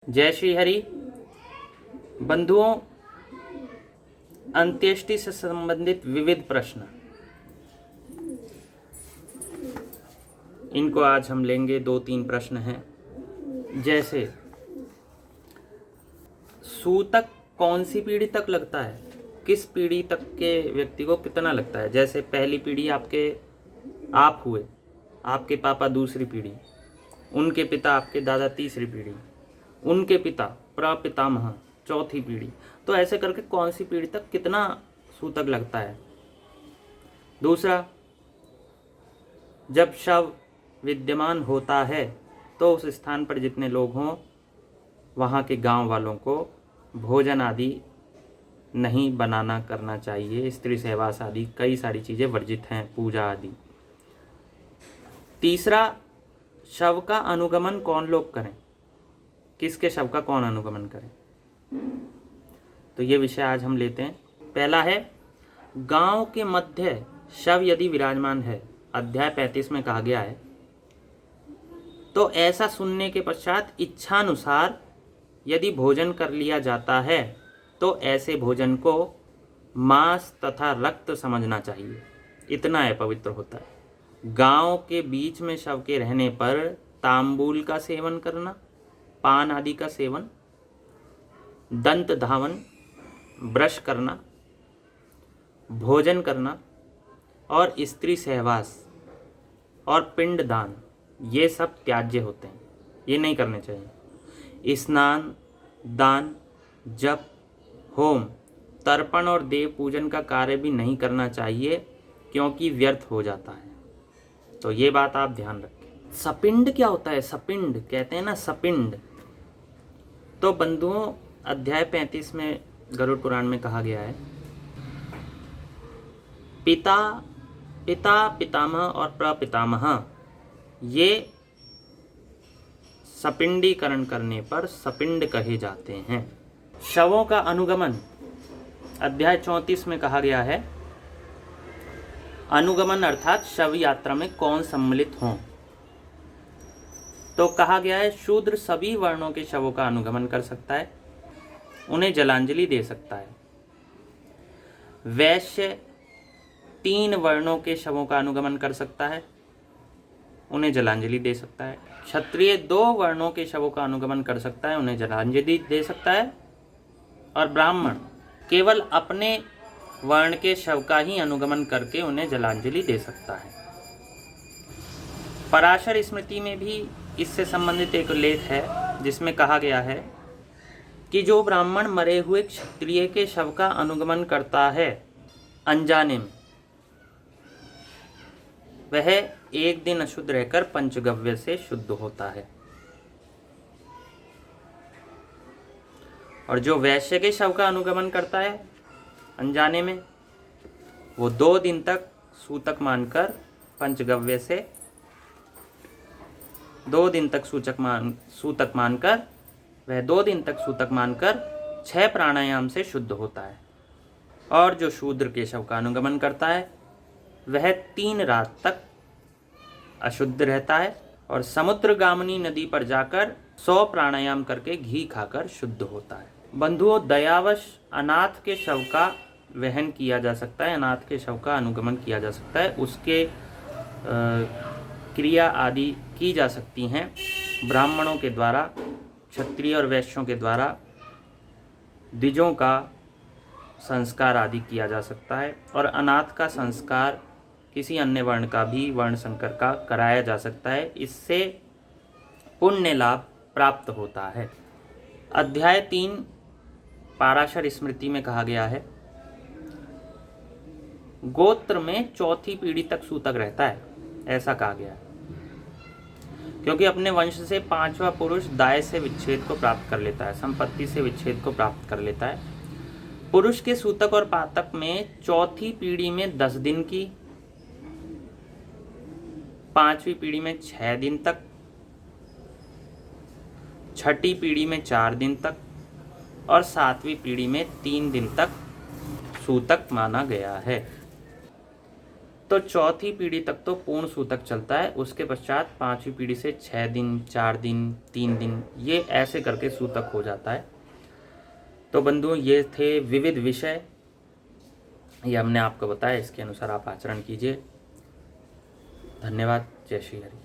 जय श्री हरि। बंधुओं, अंत्येष्टि से संबंधित विविध प्रश्न, इनको आज हम लेंगे। 2-3 प्रश्न हैं। जैसे सूतक कौन सी पीढ़ी तक लगता है, किस पीढ़ी तक के व्यक्ति को कितना लगता है। जैसे पहली पीढ़ी आप हुए, आपके पापा दूसरी पीढ़ी, उनके पिता आपके दादा तीसरी पीढ़ी, उनके पिता प्रपितामह चौथी पीढ़ी। तो ऐसे करके कौन सी पीढ़ी तक कितना सूतक लगता है। दूसरा, जब शव विद्यमान होता है तो उस स्थान पर जितने लोग हों वहाँ के गांव वालों को भोजन आदि नहीं बनाना करना चाहिए। स्त्री सहवास आदि कई सारी चीज़ें वर्जित हैं, पूजा आदि। तीसरा, शव का अनुगमन कौन लोग करें, किसके शव का कौन अनुगमन करें। तो ये विषय आज हम लेते हैं। पहला है, गांव के मध्य शव यदि विराजमान है, अध्याय 35 में कहा गया है, तो ऐसा सुनने के पश्चात इच्छानुसार यदि भोजन कर लिया जाता है तो ऐसे भोजन को मांस तथा रक्त समझना चाहिए, इतना अपवित्र होता है। गांव के बीच में शव के रहने पर तांबूल का सेवन करना, पान आदि का सेवन, दंत धावन, ब्रश करना, भोजन करना और स्त्री सहवास और पिंड दान, ये सब त्याज्य होते हैं, ये नहीं करने चाहिए। स्नान, दान, जप, होम, तर्पण और देव पूजन का कार्य भी नहीं करना चाहिए, क्योंकि व्यर्थ हो जाता है। तो ये बात आप ध्यान रखें। सपिंड क्या होता है? सपिंड कहते हैं ना, सपिंड। तो बंधुओं, अध्याय 35 में गरुड़ पुराण में कहा गया है, पिता, पितामह और प्रपितामह, ये सपिंडीकरण करने पर सपिंड कहे जाते हैं। शवों का अनुगमन अध्याय 34 में कहा गया है। अनुगमन अर्थात शव यात्रा में कौन सम्मिलित हों। तो कहा गया है, शूद्र सभी वर्णों के शवों का अनुगमन कर सकता है, उन्हें जलांजलि दे सकता है। वैश्य 3 वर्णों के शवों का अनुगमन कर सकता है, उन्हें जलांजलि दे सकता है। क्षत्रिय 2 वर्णों के शवों का अनुगमन कर सकता है, उन्हें जलांजलि दे सकता है। और ब्राह्मण केवल अपने वर्ण के शव का ही अनुगमन करके उन्हें जलांजलि दे सकता है। पराशर स्मृति में भी इससे संबंधित एक लेख है, जिसमें कहा गया है कि जो ब्राह्मण मरे हुए क्षत्रिय के शव का अनुगमन करता है अनजाने में, वह 1 दिन अशुद्ध रहकर पंचगव्य से शुद्ध होता है। और जो वैश्य के शव का अनुगमन करता है अनजाने में, वो 2 दिन तक सूतक मानकर पंचगव्य से 2 दिन तक सूतक मानकर वह 2 दिन तक सूतक मानकर 6 प्राणायाम से शुद्ध होता है। और जो शूद्र के शव का अनुगमन करता है वह 3 रात तक अशुद्ध रहता है और समुद्रगामिनी नदी पर जाकर 100 प्राणायाम करके घी खाकर शुद्ध होता है। बंधुओं, दयावश अनाथ के शव का वहन किया जा सकता है, अनाथ के शव का अनुगमन किया जा सकता है, उसके क्रिया आदि की जा सकती हैं ब्राह्मणों के द्वारा, क्षत्रिय और वैश्यों के द्वारा द्विजों का संस्कार आदि किया जा सकता है। और अनाथ का संस्कार किसी अन्य वर्ण का भी, वर्ण संकर का कराया जा सकता है, इससे पुण्य लाभ प्राप्त होता है। अध्याय 3 पराशर स्मृति में कहा गया है, गोत्र में 4थी पीढ़ी तक सूतक रहता है, ऐसा कहा गया है, क्योंकि अपने वंश से 5वां पुरुष दाय से विच्छेद को प्राप्त कर लेता है, संपत्ति से विच्छेद को प्राप्त कर लेता है। पुरुष के सूतक और पातक में 4थी पीढ़ी में 10 दिन की, 5वीं पीढ़ी में 6 दिन तक, 6ठी पीढ़ी में 4 दिन तक और 7वीं पीढ़ी में 3 दिन तक सूतक माना गया है। तो चौथी पीढ़ी तक तो पूर्ण सूतक चलता है, उसके पश्चात पांचवी पीढ़ी से 6 दिन, 4 दिन, 3 दिन, ये ऐसे करके सूतक हो जाता है। तो बंधुओं, ये थे विविध विषय, ये हमने आपको बताया, इसके अनुसार आप आचरण कीजिए। धन्यवाद। जय श्री हरि।